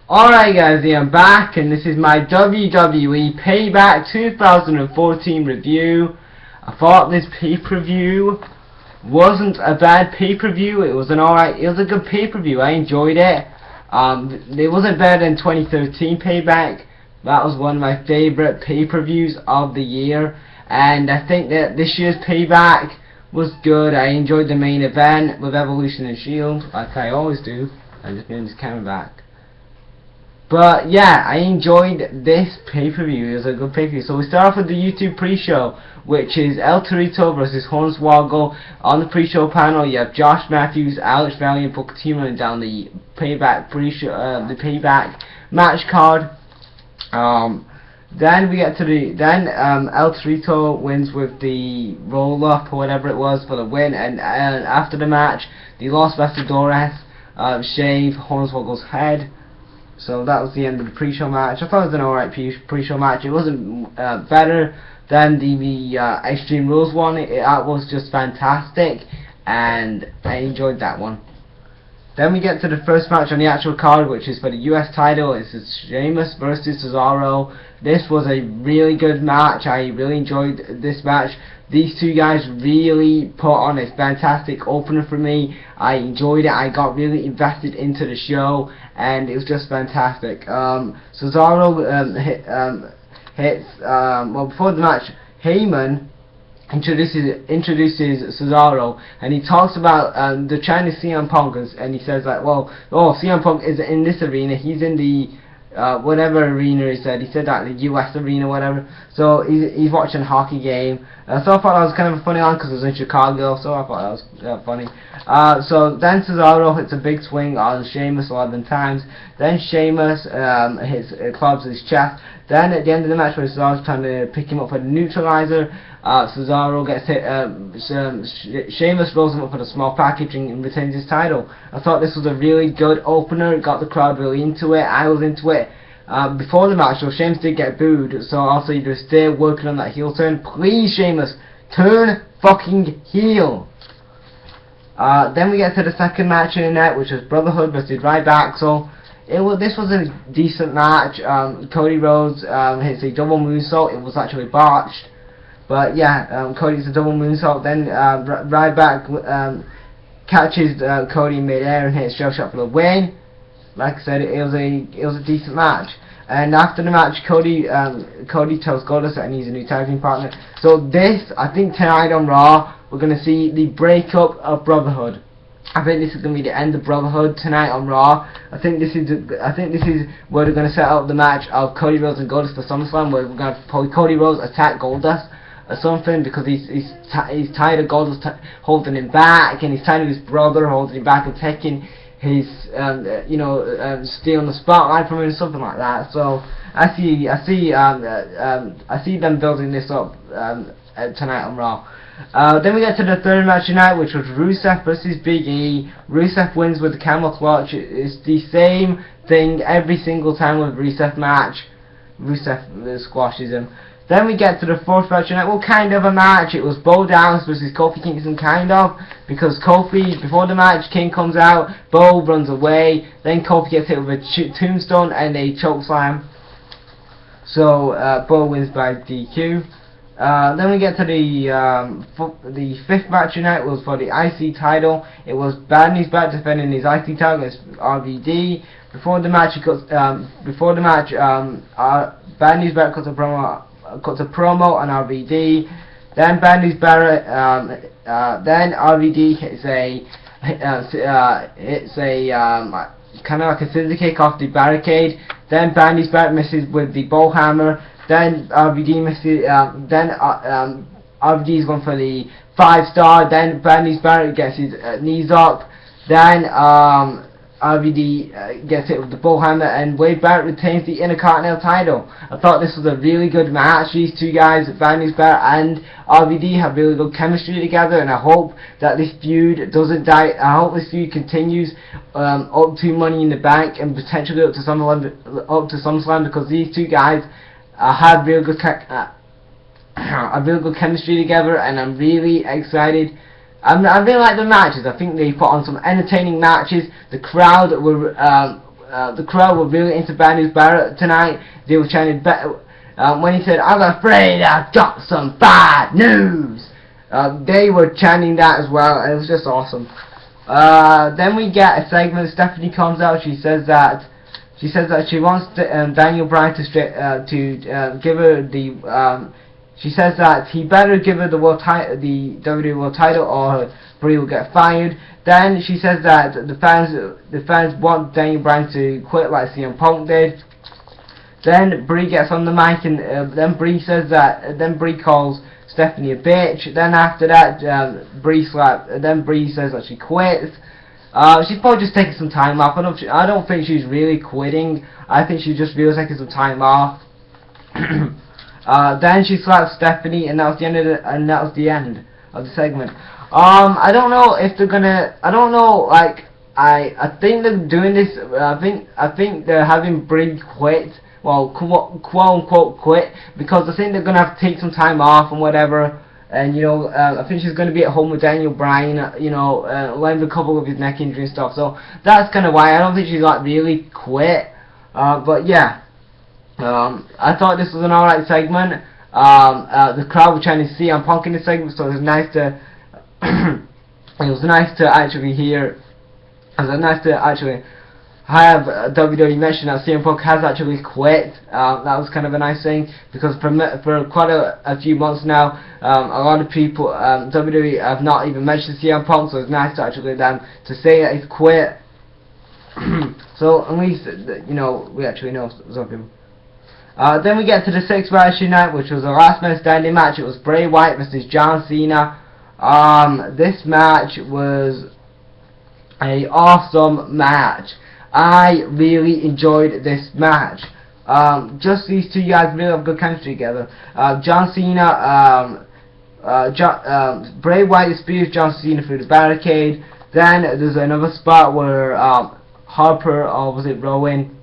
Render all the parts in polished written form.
Alright guys, I'm back and this is my WWE Payback 2014 review. I thought this pay-per-view wasn't a bad pay-per-view. It was a good pay-per-view. I enjoyed it. It wasn't better than 2013 Payback. That was one of my favorite pay-per-views of the year. And I think that this year's Payback was good. I enjoyed the main event with Evolution and Shield, like I always do. I'm just getting this camera back. But yeah, I enjoyed this pay-per-view. It was a good pay-per-view. So we start off with the YouTube pre-show, which is El Torito versus Hornswoggle. On the pre-show panel, you have Josh Matthews, Alex Valiant, Booker T running down the Payback pre-show, the Payback match card. Then we get to El Torito wins with the roll-up or whatever it was for the win, and after the match, the Los Vestadores shave Hornswoggle's head. So that was the end of the pre-show match. I thought it was an alright pre-show match. It wasn't better than the Extreme Rules one. It was just fantastic, and I enjoyed that one. Then we get to the first match on the actual card, which is for the US title. It's Sheamus versus Cesaro. This was a really good match. I really enjoyed this match. These two guys really put on a fantastic opener for me. I enjoyed it. I got really invested into the show, and it was just fantastic. Cesaro well, before the match, Heyman introduces Cesaro, and he talks about the China CM Punk, and he says like, well, CM Punk is in this arena, he's in the whatever arena he said that, the US arena, whatever. So he's watching a hockey game. So I thought that was kind of a funny line because it was in Chicago, so I thought that was funny. So then Cesaro hits a big swing on Sheamus 11 times. Then Sheamus clubs his chest. Then at the end of the match, when Cesaro's trying to pick him up for the neutralizer, Cesaro gets hit. Sheamus rolls him up for the small package and retains his title. I thought this was a really good opener. It got the crowd really into it. I was into it. Before the match, so Sheamus did get booed. So also you're still working on that heel turn. Please, Sheamus, turn fucking heel. Then we get to the second match in the net, which was Brotherhood versus Ryback. So this was a decent match. Cody Rhodes hits a double moonsault. It was actually botched. But yeah, Cody's a double moonsault. Then Ryback catches Cody in midair and hits a shell shot for the win. Like I said, it was a decent match. And after the match, Cody tells Goldust that he needs a new tag team partner. So this, I think tonight on Raw, we're gonna see the breakup of Brotherhood. I think this is gonna be the end of Brotherhood tonight on Raw. I think this is where they're gonna set up the match of Cody Rhodes and Goldust for SummerSlam, where we're gonna probably Cody Rhodes attack Goldust or something, because he's tired of Goldust holding him back, and he's tired of his brother holding him back and taking his stealing the spotlight from him, something like that. So I see them building this up tonight on Raw. Then we get to the third match tonight, which was Rusev versus Big E. Rusev wins with the camel clutch. It's the same thing every single time with Rusev match. Rusev squashes him. Then we get to the fourth match tonight. Well, kind of a match. It was Bo Dallas versus Kofi Kingston, kind of. Because Kofi, before the match, King comes out, Bo runs away. Then Kofi gets hit with a tombstone and a chokeslam. So, Bo wins by DQ. Then we get to the fifth match tonight. Was for the IC title. It was Bad News Barrett defending his IC title against RVD. Before the match, Bad News Barrett cuts a promo on RVD. Then Bad News Barrett, then RVD hits a kind of like a scissor kick off the barricade. Then Bad News Barrett misses with the bow hammer. Then RVD misses. Then RVD is going for the 5-star. Then Bad News Barrett gets his knees up. Then RVD gets hit with the bullhammer, and Wade Barrett retains the Intercontinental title. I thought this was a really good match. These two guys, Bad News Barrett and RVD, have really good chemistry together, and I hope that this feud doesn't die. I hope this feud continues up to Money in the Bank and potentially up to SummerSlam, because these two guys have real good chemistry together, and I'm really excited. I really like the matches. I think they put on some entertaining matches. The crowd were the crowd were really into Bad News Barrett tonight. They were chanting when he said, "I'm afraid I've got some bad news." They were chanting that as well, and it was just awesome. Then we get a segment. Stephanie comes out. She says that she wants Daniel Bryan to give her the. She says that he better give her the WWE World Title, or Bray will get fired. Then she says that the fans want Daniel Bryan to quit like CM Punk did. Then Bray gets on the mic, and then Bray says that. Then Bray calls Stephanie a bitch. Then after that, Bray says that she quits. She's probably just taking some time off. I don't think she's really quitting. I think she just feels taking some time off. Then she slaps Stephanie, and that was the end of the segment. I don't know if they're gonna. I don't know. Like I think they're doing this. I think they're having Bray quit. Well, quote unquote quit, because I think they're gonna have to take some time off and whatever. And I think she's gonna be at home with Daniel Bryan. Letting recover with his neck injury and stuff. So that's kind of why I don't think she's like really quit. But yeah. I thought this was an alright segment. The crowd were trying to see CM Punk in this segment, so it was nice to actually hear. It was nice to actually have WWE mention that CM Punk has actually quit. That was kind of a nice thing, because for quite a few months now, a lot of people, WWE have not even mentioned CM Punk, so it's nice to actually them to say that he's quit. So at least we actually know some people. Then we get to the 6th Variety Night, which was a last man standing match. It was Bray Wyatt versus John Cena. This match was an awesome match. I really enjoyed this match. Just these two guys really have good chemistry together. John Cena, Bray Wyatt spears John Cena through the barricade. Then there's another spot where Harper, or was it Rowan,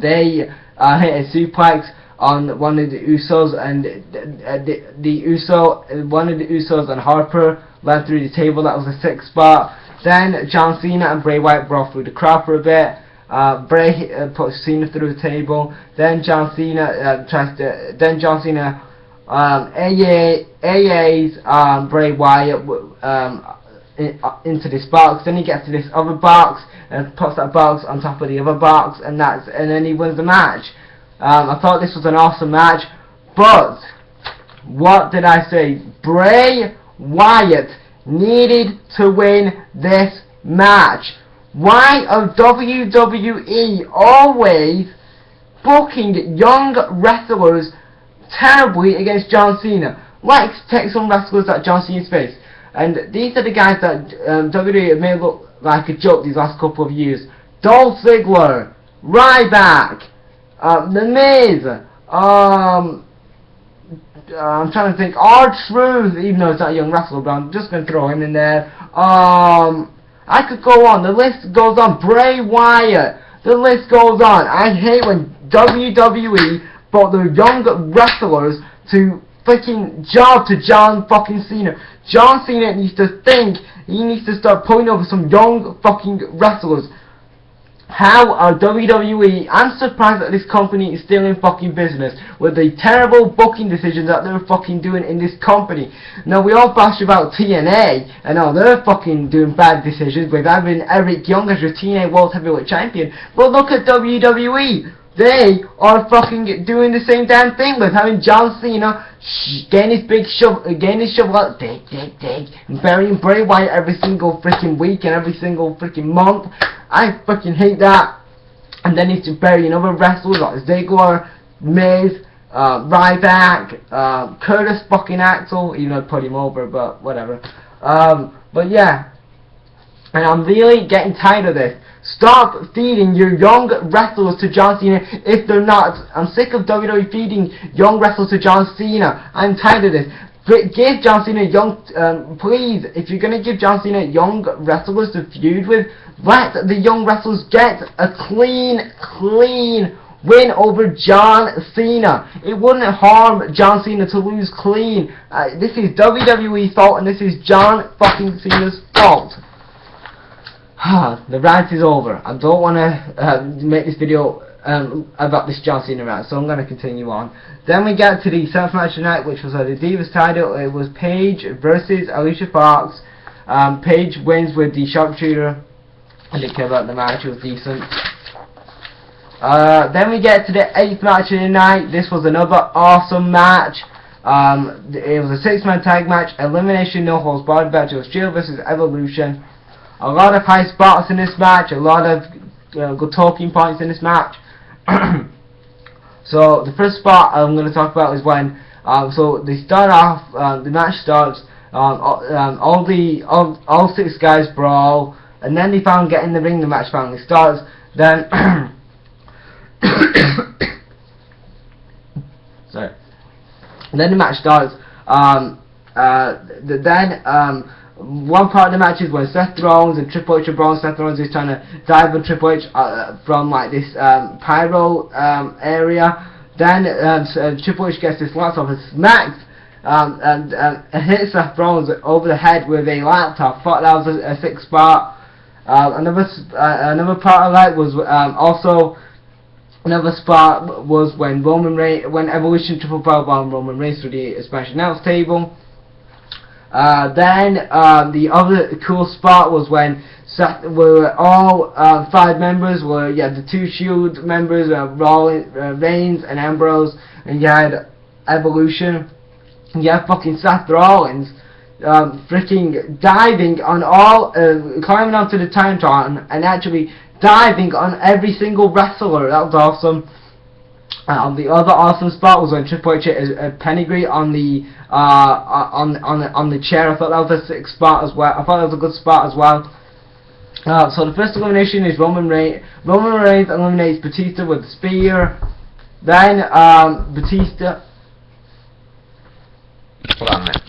they hit a suplex on one of the Usos, and one of the Usos and Harper went through the table. That was the 6th spot. Then John Cena and Bray Wyatt brought through the crowd for a bit. Bray put Cena through the table. Then John Cena AA's Bray Wyatt into this box. Then he gets to this other box and puts that box on top of the other box, and then he wins the match. I thought this was an awesome match, but what did I say? Bray Wyatt needed to win this match. Why are WWE always booking young wrestlers terribly against John Cena? Let's take some wrestlers that John Cena's faced. And these are the guys that WWE have made look like a joke these last couple of years. Dolph Ziggler, Ryback, The Miz, I'm trying to think, R-Truth, even though it's not a young wrestler, but I'm just going to throw him in there. I could go on, the list goes on. Bray Wyatt, the list goes on. I hate when WWE brought their young wrestlers to freaking job to John fucking Cena. John Cena needs to think. He needs to start putting over some young fucking wrestlers. How are WWE, I'm surprised that this company is still in fucking business with the terrible booking decisions that they're fucking doing in this company. Now, we all bash about TNA and all they're fucking doing bad decisions with having Eric Young as your TNA World Heavyweight Champion. But look at WWE. They are fucking doing the same damn thing with having John Cena getting his shovel out, dig, and burying Bray Wyatt every single freaking week and every single freaking month. I fucking hate that. And then he's burying other wrestlers like Ziggler, Miz, Ryback, Curtis fucking Axel, even though I put him over, but whatever. But yeah, and I'm really getting tired of this. Stop feeding your young wrestlers to John Cena if they're not. I'm sick of WWE feeding young wrestlers to John Cena. I'm tired of this. Give John Cena please, if you're going to give John Cena young wrestlers to feud with, let the young wrestlers get a clean win over John Cena. It wouldn't harm John Cena to lose clean. This is WWE's fault, and this is John fucking Cena's fault. the rant is over. I don't want to make this video about this John Cena rant, so I'm going to continue on. Then we get to the 7th match of the night, which was the Divas title. It was Paige versus Alicia Fox. Paige wins with the sharpshooter. I didn't care about the match, it was decent. Then we get to the 8th match of the night. This was another awesome match. It was a 6-man tag match, elimination, no holds barred match. It was Shield versus Evolution. A lot of high spots in this match, a lot of good talking points in this match. So the first spot I'm going to talk about is when so they start off, the match starts, all 6 guys brawl, and then they finally get in the ring. The match finally starts. Then sorry. And then the match starts. One part of the match is when Seth Rollins and Triple H are brawling. Seth Rollins is trying to dive on Triple H from like this pyro area. Then Triple H gets this laptop and smacks and hits Seth Rollins over the head with a laptop. I thought that was a sick spot. Another part I like was also. Another spot was when when Evolution triple powerbomb Roman Reigns through the Spanish announce table. Then the other cool spot was when all 5 members were, you had the 2 Shield members, Reigns and Ambrose, and you had Evolution. You had fucking Seth Rollins freaking diving on all, climbing onto the Titantron and actually diving on every single wrestler. That was awesome. The other awesome spot was when Triple H hit a pedigree on the chair. I thought that was a sick spot as well. I thought that was a good spot as well. So the first elimination is Roman Reigns. Roman Reigns eliminates Batista with the spear. Then Batista. Hold on a minute.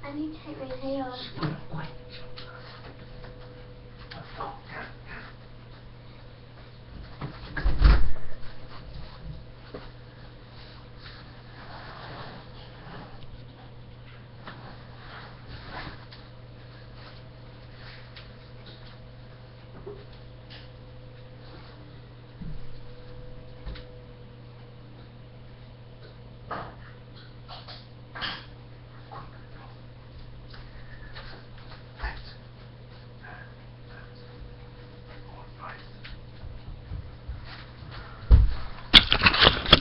I need to take my hair off.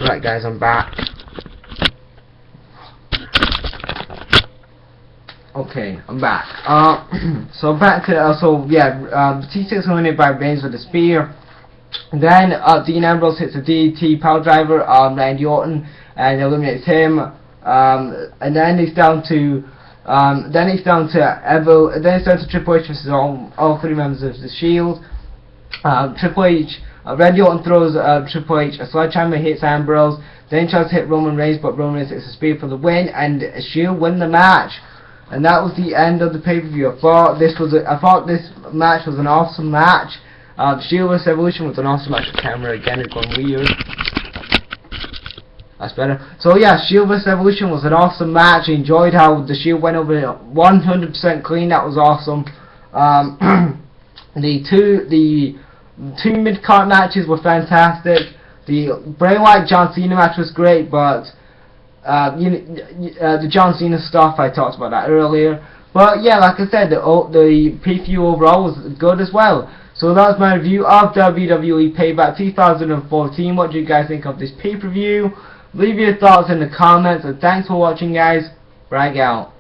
Right guys, I'm back. Okay, I'm back. So back to Batista is eliminated by Reigns with a spear. Then Dean Ambrose hits a DDT power driver on Randy Orton and eliminates him. And then it's down to Triple H versus all 3 members of the Shield. Triple H. Randy Orton throws Triple H a sledgehammer, hits Ambrose, then tries to hit Roman Reigns, but Roman Reigns hits a spear for the win, and Shield win the match. And that was the end of the pay-per-view. I thought this match was an awesome match. Shield vs Evolution was an awesome match. The camera again is going weird. That's better. So yeah, Shield vs Evolution was an awesome match. I enjoyed how the Shield went over 100% clean. That was awesome. The two mid-card matches were fantastic. The Bray Wyatt John Cena match was great, but the John Cena stuff, I talked about that earlier. But yeah, like I said, the preview overall was good as well. So that was my review of WWE Payback 2014. What do you guys think of this pay-per-view? Leave your thoughts in the comments, and thanks for watching guys. Brag out.